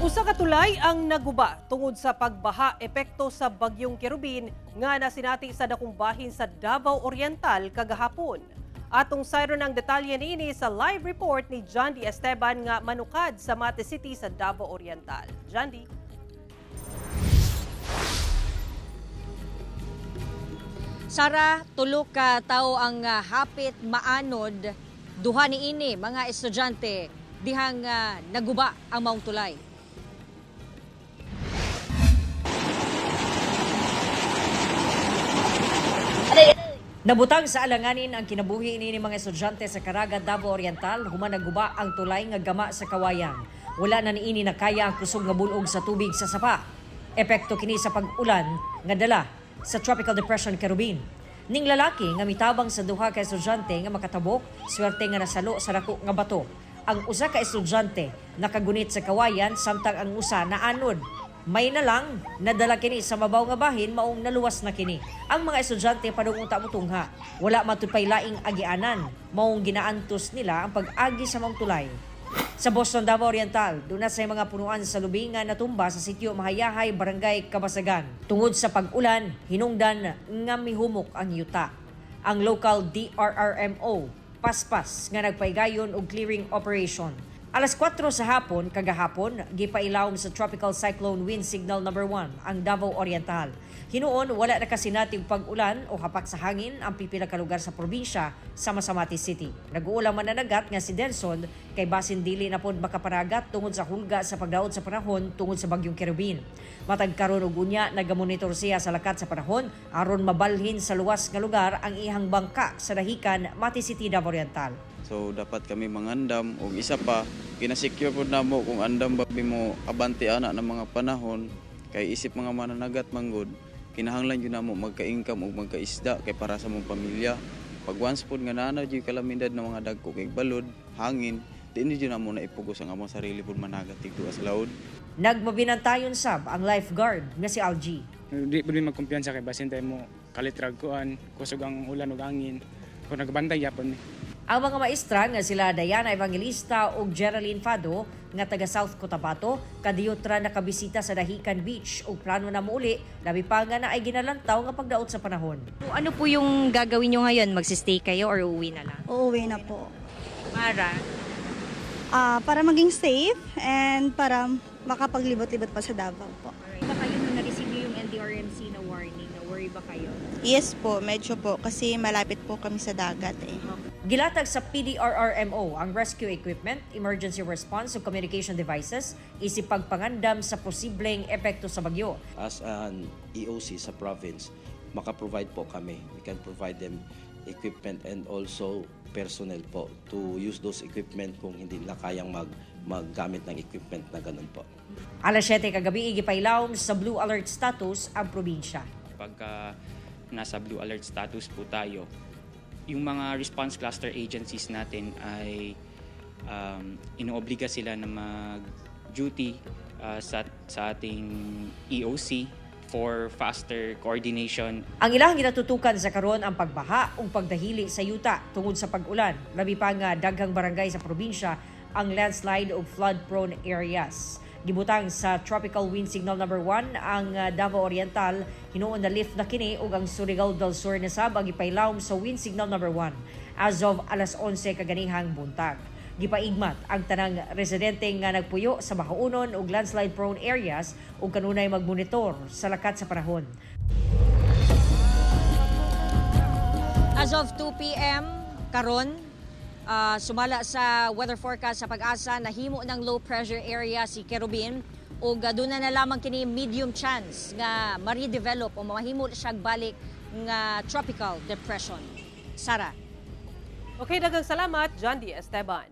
Usa ka tulay ang naguba tungod sa pagbaha epekto sa bagyong Kerubin nga nasinati sa dakong bahin sa Davao Oriental kagahapon. Atong sayron ang detalye niini sa live report ni John D. Esteban nga manukad sa Mate City sa Davao Oriental. John D. Sara, tulo ka tao ang hapit maanod, duha niini mga estudyante dihang naguba ang maong tulay. Nabutang sa alanganin ang kinabuhi ni mga estudyante sa Caraga, Davao Oriental, human naguba ang tulay nga gama sa kawayan. Wala na niini nakaya ang kusog nga bulog sa tubig sa sapa. Epekto kini sa pag-ulan nga dala sa Tropical Depression Kerubin. Ning lalaki nga mitabang sa duha ka estudyante nga makatabok, swerte nga nasalo sa dako nga bato. Ang usa ka estudyante nakagunit sa kawayan samtang ang usa naanod. May na lang nadala kini sa mabaw nga bahin maong naluwas na kini. Ang mga estudyante padung-unta motungha. Wala matupay laing agianan. Maong ginaantos nila ang pag-agi sa maong tulay. Sa Boston, Davao Oriental, doon na sa mga punuan sa lubingan na tumba sa sitio Mahayahay, Barangay Kabasagan. Tungod sa pag-ulan, hinungdan nga mihumok ang yuta. Ang local DRRMO, paspas nga nagpaygayon og clearing operation. Alas 4 sa hapon, kagahapon, gipailawom sa Tropical Cyclone Wind Signal number 1 ang Davao Oriental. Hinuon, wala na kasinatig pag-ulan o hapak sa hangin ang pipila ka lugar sa probinsya sa Mate City. Nag-uulang mananagat nga si Denson kay basin dili na pod makaparagat tungod sa hulga sa pagdaot sa panahon tungod sa bagyong Kerubin. Matag karon og unya nagamonitor siya sa lakat sa panahon aron mabalhin sa luwas nga lugar ang ihang bangka sa dahikan Mate City, Davao Oriental. So dapat kami mangandam o isa pa ginasecure po namo kung andam ba mo abante ana ng mga panahon kay isip mga mananagat manggod kinahanglan yun namo magka-income o magka-isda kay para sa mong pamilya. Pag once po nga naana yung kalamidad ng mga dagko kay balod, hangin, di yun namo na ipugos ang among sarili po managat tigdo sa laod. Nagmabinantayon sab ang lifeguard nga si Algie. Di po rin magkumpiyansa kay basin tayo mo kalitrag kuan, kusog ang ulan ug angin. Kung nagbantay yapon ni. Ang mga maestra nga sila Diana Evangelista ug Geraldine Fado nga taga South Cotabato kadiyot ra nakabisita sa Dahican Beach ug plano na muuli labi pa nga na ay ginalantaw nga pagdaot sa panahon. Ano po yung gagawin nyo ngayon? Magsistay kayo or uuwi na lang? Uuwi na po. Para? Para maging safe and para makapaglibot-libot pa sa Davao po. Ba kayo nung na-receive nyo yung NDRMC na warning? Na-worry ba kayo? Yes po, medyo po kasi malapit po kami sa dagat eh. Gilatag sa PDRRMO ang rescue equipment, emergency response ug communication devices isip pagpangandam sa posibleng epekto sa bagyo. As an EOC sa province, maka-provide po kami. We can provide them equipment and also personnel po to use those equipment kung hindi na kayang maggamit ng equipment na ganun po. Alas 7 kagabi gipailawom sa blue alert status ang probinsya. Pagka nasa blue alert status po tayo, yung mga response cluster agencies natin ay inoobliga sila na mag-duty sa ating EOC for faster coordination. Ang ilang ginatutukan sa karon ang pagbaha ug pagdahili sa yuta tungod sa pag-ulan. Labi pa nga daghang barangay sa probinsya ang landslide ug flood-prone areas. Gibutang sa Tropical Wind Signal number 1 ang Davao Oriental, hinuon na lift na kini ug ang Surigao del Sur na sab ang gipailawom sa Wind Signal number 1 as of alas 11 kaganihang buntag. Gipaigmat ang tanang residente nga nagpuyo sa bahaunon ug landslide prone areas ug kanunay magmonitor sa lakat sa panahon. As of 2 p.m. karon, sumala sa weather forecast sa Pag-asa, nahimo ng low pressure area si Kerubin ug doon na lamang kini medium chance nga ma-redevelop o mahimo siya balik nga tropical depression. Sara. Okay, daghang salamat, John D. Esteban.